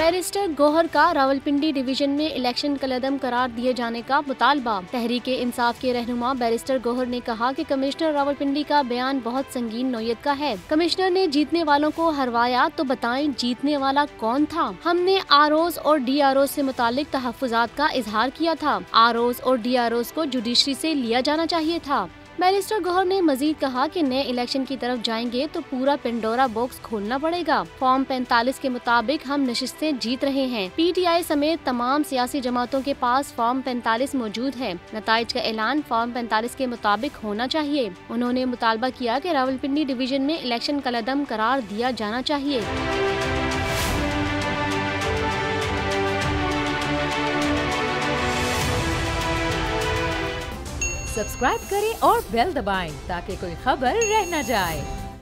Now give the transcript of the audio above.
Barrister Gauhar का Rawalpindi division में election कलअदम करार दिए जाने का मुतालबा। तहरीके इंसाफ के रहनुमा बैरिस्टर गौहर ने कहा कि कमिश्नर रावलपिंडी का बयान बहुत संगीन नौयत का है। कमिश्नर ने जीतने वालों को हरवाया तो बताएं जीतने वाला कौन था। हमने आरओज और डीआरओ से मुतालिक तहफ्फुजात का इजहार किया था। आरओज और डीआरओज को जुडिशरी से लिया जाना चाहिए था। बैरिस्टर गौहर ने मजीद कहा कि नए इलेक्शन की तरफ जाएंगे तो पूरा पेंडोरा बॉक्स खोलना पड़ेगा। फॉर्म 45 के मुताबिक हम नशिस्तें जीत रहे हैं। पीटीआई समेत तमाम सियासी जमातों के पास फॉर्म 45 मौजूद है। नताइज का ऐलान फॉर्म 45 के मुताबिक होना चाहिए। उन्होंने मुतालबा किया कि रावलपिंडी डिवीजन में इलेक्शन कलअदम करार दिया जाना चाहिए। सब्सक्राइब करें और बेल दबाएं ताकि कोई खबर रह न जाए।